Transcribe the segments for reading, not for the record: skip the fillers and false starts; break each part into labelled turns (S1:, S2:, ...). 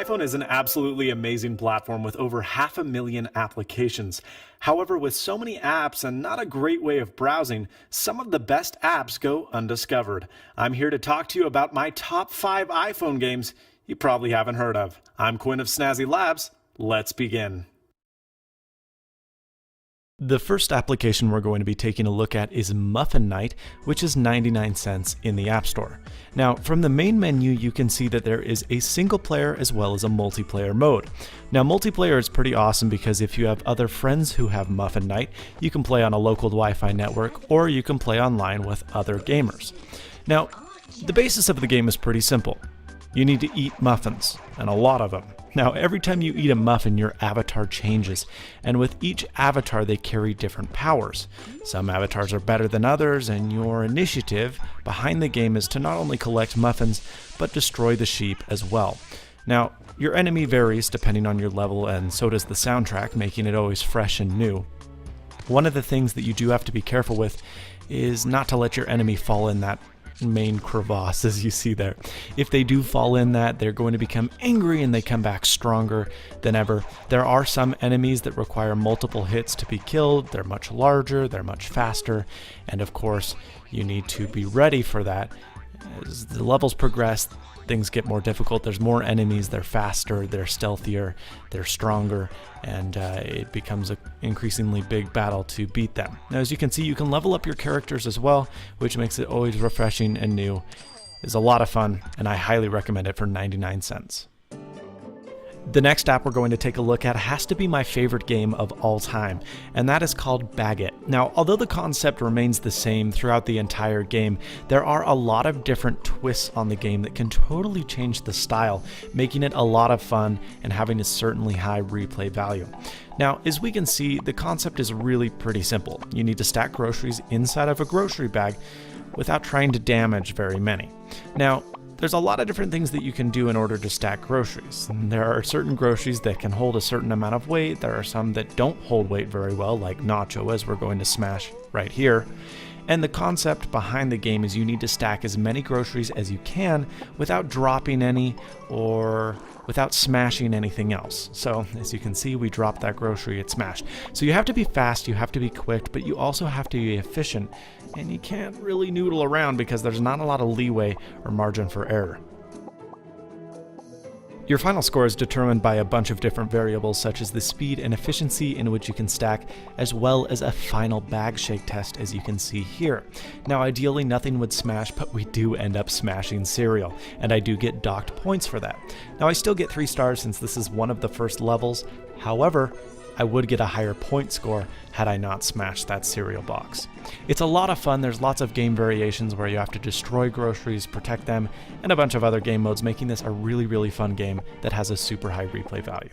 S1: iPhone is an absolutely amazing platform with over 500,000 applications. However, with so many apps and not a great way of browsing, some of the best apps go undiscovered. I'm here to talk to you about my top 5 iPhone games you probably haven't heard of. I'm Quinn of Snazzy Labs. Let's begin. The first application we're going to be taking a look at is Muffin Night, which is 99 cents in the App Store. Now, from the main menu, you can see that there is a single player as well as a multiplayer mode. Now, multiplayer is pretty awesome because if you have other friends who have Muffin Night, you can play on a local Wi-Fi network or you can play online with other gamers. Now, the basis of the game is pretty simple. You need to eat muffins, and a lot of them. Now, every time you eat a muffin, your avatar changes, and with each avatar, they carry different powers. Some avatars are better than others, and your initiative behind the game is to not only collect muffins, but destroy the sheep as well. Now, your enemy varies depending on your level, and so does the soundtrack, making it always fresh and new. One of the things that you do have to be careful with is not to let your enemy fall in that main crevasse as you see there. If they do fall in that, they're going to become angry and they come back stronger than ever. There are some enemies that require multiple hits to be killed. They're much larger, they're much faster, and of course you need to be ready for that. As the levels progress, things get more difficult. There's more enemies, they're faster, they're stealthier, they're stronger, and it becomes an increasingly big battle to beat them. Now, as you can see, you can level up your characters as well, which makes it always refreshing and new. It's a lot of fun, and I highly recommend it for 99 cents. The next app we're going to take a look at has to be my favorite game of all time, and that is called Bag It. Now, although the concept remains the same throughout the entire game, there are a lot of different twists on the game that can totally change the style, making it a lot of fun and having a certainly high replay value. Now, as we can see, the concept is really pretty simple. You need to stack groceries inside of a grocery bag without trying to damage very many. Now, there's a lot of different things that you can do in order to stack groceries. There are certain groceries that can hold a certain amount of weight. There are some that don't hold weight very well, like nacho, as we're going to smash right here. And the concept behind the game is you need to stack as many groceries as you can without dropping any or without smashing anything else. So as you can see, we dropped that grocery, it smashed. So you have to be fast, you have to be quick, but you also have to be efficient. And you can't really noodle around because there's not a lot of leeway or margin for error. Your final score is determined by a bunch of different variables such as the speed and efficiency in which you can stack, as well as a final bag shake test as you can see here. Now ideally nothing would smash, but we do end up smashing cereal, and I do get docked points for that. Now I still get 3 stars since this is one of the first levels, however, I would get a higher point score had I not smashed that cereal box. It's a lot of fun. There's lots of game variations where you have to destroy groceries, protect them, and a bunch of other game modes, making this a really, really fun game that has a super high replay value.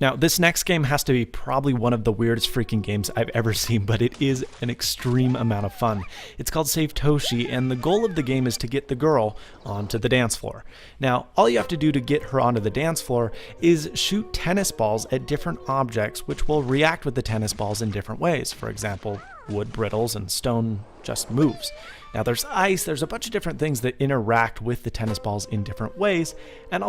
S1: Now, this next game has to be probably one of the weirdest freaking games I've ever seen, but it is an extreme amount of fun. It's called Save Toshi, and the goal of the game is to get the girl onto the dance floor. Now, all you have to do to get her onto the dance floor is shoot tennis balls at different objects, which will react with the tennis balls in different ways. For example, wood brittles and stone just moves. Now, there's ice, there's a bunch of different things that interact with the tennis balls in different ways, and